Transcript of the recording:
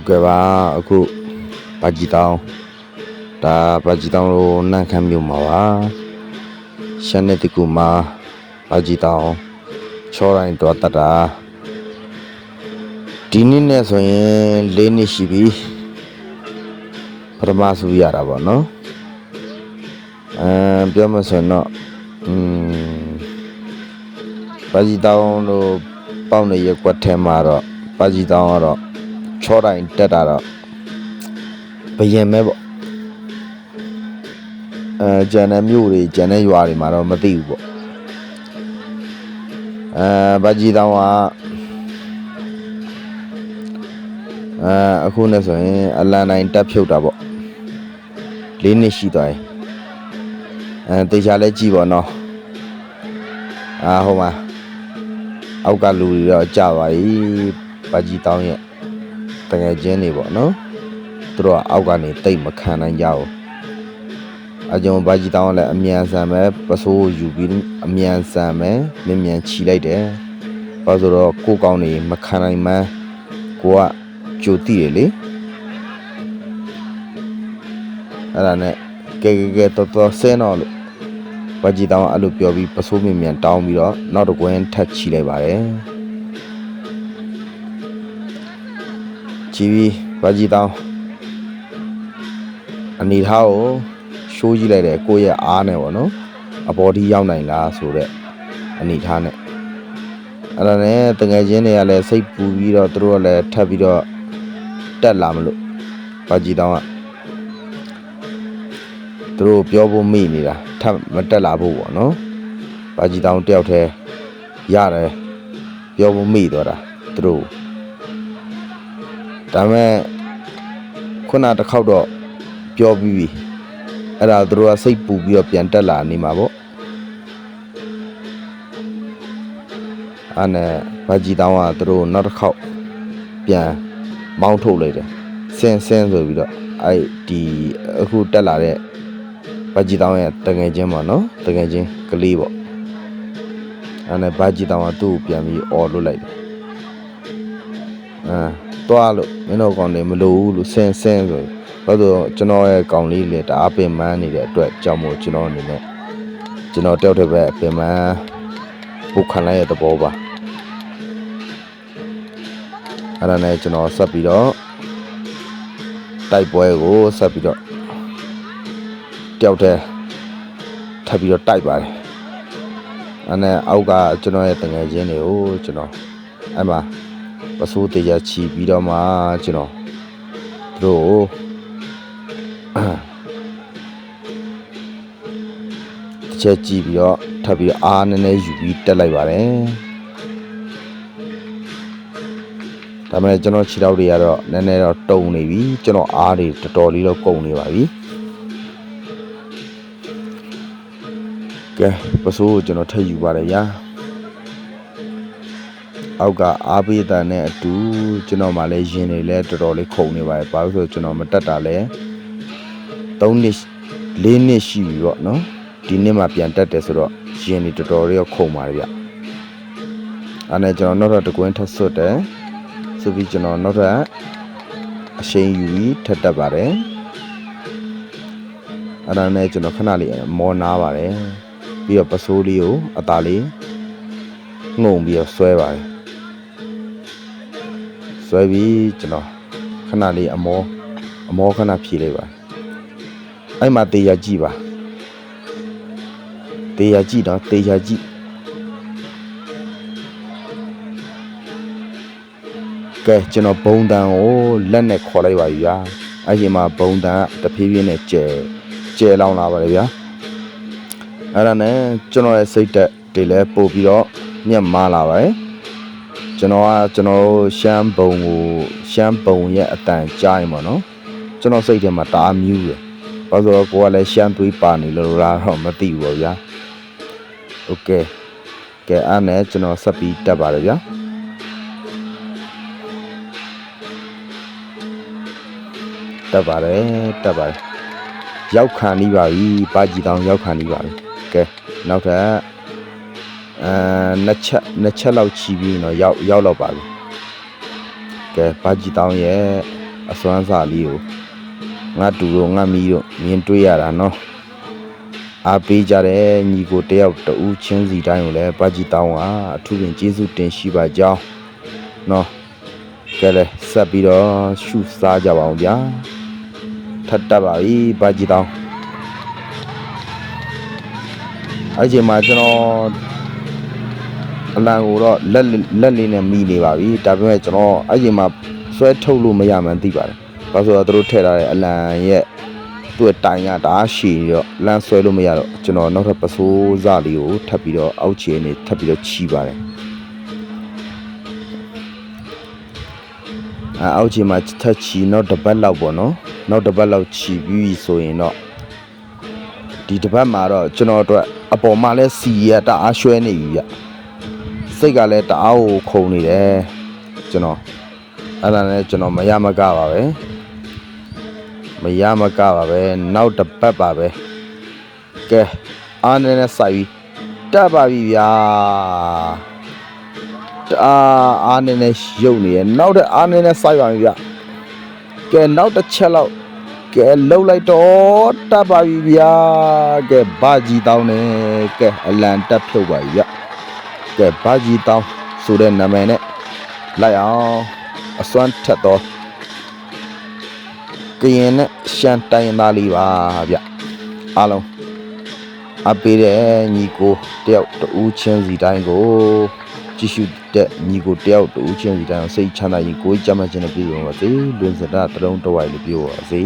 ကဲ့ပါအခုဘာကြီးတောင်းဒါဘာကြီးတောင်းလို့နန့်ခမ်းမြို့မှာပါရှမ်းတဲ့တကူမှာဘာကြီးတောင်းချောတိုင်းတော့တတာဒီနေ့နဲ့ဆိုရင်၄နှစ်ရှိပြီပထမဆူရတာပေါ့နော်ပြောမဆိုတော့ဘာကြီးတောင်းလို့ပေါက်နေရကွက်ထဲမှာတော့ဘာကြီးတောင်းကတော့ချောတိုင်းတက်တာတော့ဘယင်မဲပေါ့ကျန်တဲ့မြို့တွေကျန်တဲ့ရွာတွေမှာတော့မသိဘူးပေါ့ဘာကြီးတောင်းကအခုနဲ့ဆိုရင်အလန်တိုင်းတက်ဖြုတ်တာပေါ့၄နှစ်ရှိသွားရင်တေချာလဲကြည့်ပေါ့နော်ဟိုမှာအောက်ကလူတွေတော့ကြာပါပြီဘာကြီးတောင်းရဲ့တကယ်ချင်းနေပေါ့နော်သူတို့ကအောက်ကနေတိတ်မခံနိုင်ကြဘူးအကြောင်းဘာကြီးတောင်းလည်းအမြန်ဆန်ပဲပစိုးယူပြီးအမြန်ဆန်ပဲမြန်ချီလိုက်တယ်ဘာလို့ဆိုတော့ကိုကောင်းနေမခံနိုင်မှန်းကိုကကြိုတိတယ်လေအဲ့ဒါနဲ့ကဲတော်ဆင်းတော့လို့ဘာကြီးတောင်းအဲ့လိုပြောပြီးပစိုးမြန်တောင်းပြီးတော့နောက်တစ်ကွင်းထပ်ချီလိုက်ပါတယ်ချီပြီးဘာကြီးတောင်းအနေထားကိုရှိုးကြည့်လိုက်တယ်ကိုယ့်ရဲ့အားနဲ့ပေါ့နော်အပေါ်ထိရောက်နိုင်လားဆိုတဲ့အနေထားနဲ့အဲ့ဒါနဲ့တကယ်ချင်းတွေကလည်းစိတ်ပူပြီးတော့သူတို့ကလည်းထပ်ပြီးတော့တက်လာမလို့ဘာကြီးတောင်းကသူတို့ပြောဖို့မိနေတာထပ်မတက်လာဖို့ပေါ့နော်ဘာကြီးတောင်းတယောက်တည်းရတယ်ပြောဖို့မိသွားတာသူတို့ဒါမဲ့ခုနတစ်ခေါက်တော့ပြောပြီးပြီအဲ့ဒါသူတို့ကစိတ်ပူပြီးတော့ပြန်တက်လာနေမှာပေါ့အဲ့နဲ့ဘာကြီးတောင်းကသူတို့နောက်တစ်ခေါက်ပြန်မောင်းထုတ်လိုက်တယ်ဆင်းဆိုပြီးတော့အဲ့ဒီအခုတက်လာတဲ့ဘာကြီးတောင်းရဲ့တကယ်ချင်းပေါ့နော်တကယ်ချင်းကလေးပေါ့အဲ့နဲ့ဘာကြီးတောင်းကသူ့ကိုပြန်ပြီးអော်လွတ်လိုက်တယ်တွားလို့မင်းတို့ကောင်တွေမလို့ဘူးလို့ဆင်းဆိုဘာလို့ကျွန်တော်ရဲ့ကောင်လေးလေတအားပင်ပန်းနေတဲ့အတွက်ကြောင့်မို့ကျွန်တော်အနေနဲ့ကျွန်တော်တယောက်တည်းပဲပင်ပန်းပုတ်ခံလိုက်ရတဲ့ဘောပါအဲ့ဒါနဲ့ကျွန်တော်ဆက်ပြီးတော့တိုက်ပွဲကိုဆက်ပြီးတော့တယောက်တည်းထပ်ပြီးတော့တိုက်ပါတယ်အဲ့နဲ့အောက်ကကျွန်တော်ရဲ့တငယ်ချင်းတွေကိုကျွန်တော်အဲ့မှာပစိုးတရားချီပြီးတော့မှကျွန်တော်တို့တစ်ချက်ကြည့်ပြီးတော့ထပ်ပြီးတော့အားနည်းနည်းယူပြီးတက်လိုက်ပါတယ်ဒါပေမဲ့ကျွန်တော်ခြေထောက်တွေကတော့နည်းနည်းတော့တုံနေပြီကျွန်တော်အားတွေတော်တော်လေးတော့ကုန်နေပါပြီကဲပစိုးကိုကျွန်တော်ထပ်ယူပါတယ်ညာအောက်ကအားပေးတဲ့နဲ့အတူကျွန်တော်မှလည်းရင်တွေလည်းတော်တော်လေးခုန်နေပါတယ်ဘာလို့ဆိုကျွန်တော်မတက်တာလဲ3နှစ်4နှစ်ရှိပြီပေါ့နော်ဒီနှစ်မှပြန်တက်တယ်ဆိုတော့ရင်တွေတော်တော်လေးခုန်ပါတယ်ဗျအဲ့နဲ့ကျွန်တော်နောက်တော့တကွင်းထပ်ဆွတ်တယ်ဆိုပြီးကျွန်တော်နောက်တော့အရှိန်ယူပြီးထပ်တက်ပါတယ်အဲ့ဒါနဲ့ကျွန်တော်ခဏလေးမောနာပါတယ်ပြီးတော့ပစိုးလေးကိုအသားလေးငုံပြီးတော့ဆွဲပါတယ်ဆွဲပြီးကျွန်တော်ခဏလေးအမောခဏဖြေလိုက်ပါအဲ့မှာတေးရကြည့်ပါတေးရကြည့်တော့တေးရကြည့်ကဲကျွန်တော်ဘုံတန်ကိုလက်နဲ့ခေါ်လိုက်ပါပြီဗျာအဲ့ဒီမှာဘုံတန်ကတဖြည်းဖြည်းနဲ့ကျဲလောင်းလာပါတယ်ဗျာအဲ့ဒါနဲ့ကျွန်တော်ရဲ့စိတ်တက်တွေလည်းပို့ပြီးတော့ညက်မားလာပါတယ်ကျွန်တော်ရှမ်းဘုံရဲ့အတန်ကြားရင်ပေါ့နော်ကျွန်တော်စိတ်ထဲမှာတအားမြူးတယ်ဘာလို့ဆိုတော့ကိုကလည်းရှမ်းသွေးပါနေလို့လားတော့မသိဘူးပေါ့ဗျာโอเคကဲအဲ့နဲ့ကျွန်တော်ဆက်ပြီးတက်ပါတယ်ဗျာတက်ပါတယ်ရောက်ခံနေပါပြီပါကြီးတောင်ရောက်ခံနေပါပြီကဲနောက်ထပ်နှစ်ချက်လောက်ချီပြီးတော့ရောက်တော့ပါပြီကဲပါကြီးတောင်ရဲ့ အစွမ်းစားလေးကိုငါတူတို့ငါမီးတို့မြင်တွေ့ရတာနော်အားပေးကြတဲ့ညီကိုတယောက်တူချင်းစီတိုင်းကိုလည်းပါကြီးတောင်းကအထူးပင်ကျေးဇူးတင်ရှိပါကြောင်းနော်ကဲလေဆက်ပြီးတော့ရှုစားကြပါအောင်ဗျာထပ်တက်ပါပြီပါကြီးတောင်းအဲ့ဒီမှာကျွန်တော်အလံကိုတော့လက်လေးနဲ့မိနေပါပြီဒါပေမဲ့ကျွန်တော်အဲ့ဒီမှာဆွဲထုတ်လို့မရမှန်းသိပါတယ်ဘာလို့ဆိုတော့သူတို့ထည့်ထားတဲ့အလံရဲ့သူ့တိုင်ကတအားရှည်တော့လမ်းဆွဲလို့မရတော့ကျွန်တော်နောက်ထပ်ပစိုးစလေးကိုထပ်ပြီးတော့အောက်ခြေနေထပ်ပြီးတော့ချီပါတယ်အောက်ခြေမှာထပ်ချီနောက်တစ်ပတ်လောက်ပေါ့နော်နောက်တစ်ပတ်လောက်ချီပြီးဆိုရင်တော့ဒီတစ်ပတ်မှာတော့ကျွန်တော်အတွက်အပေါ်မှာလဲစီရတအားရွှဲနေပြီဗျစိတ်ကလည်းတအားကိုခုန်နေတယ်ကျွန်တော်အဲ့ဒါနဲ့ကျွန်တော်မရမကပါပဲနောက်တစ်ပတ်ပါပဲကဲအားနဲ့စိုက်ပြီးတက်ပါပြီဗျာအားနဲ့ရုပ်နေရနောက်တဲ့အားနဲ့စိုက်ပါပြီဗျကဲနောက်တစ်ချက်လောက်ကဲလှုပ်လိုက်တော့တက်ပါပြီဗျာကဲဘာကြီးတောင်းနေကဲအလံတက်ဖြုတ်ပါပြီဗျကဲဘာကြီးတောင်းဆိုတဲ့နာမည်နဲ့လိုက်အောင်အစွမ်းထက်တော့ကရင်နဲ့ရှမ်းတိုင်းသားလေးပါဗျအားလုံးအပေးတဲ့ညီကိုတယောက်တူချင်းစီတိုင်းကိုကြည့်ရှုတဲ့ညီကိုတယောက်တူချင်းစီတိုင်းစိတ်ချမ်းသာရင်ကိုယ်ကြမ်းမှချင်းနဲ့ပြည့်စုံပါစေလွန်စတာတလုံးတဝိုက်လေးပြည့်ပါစေ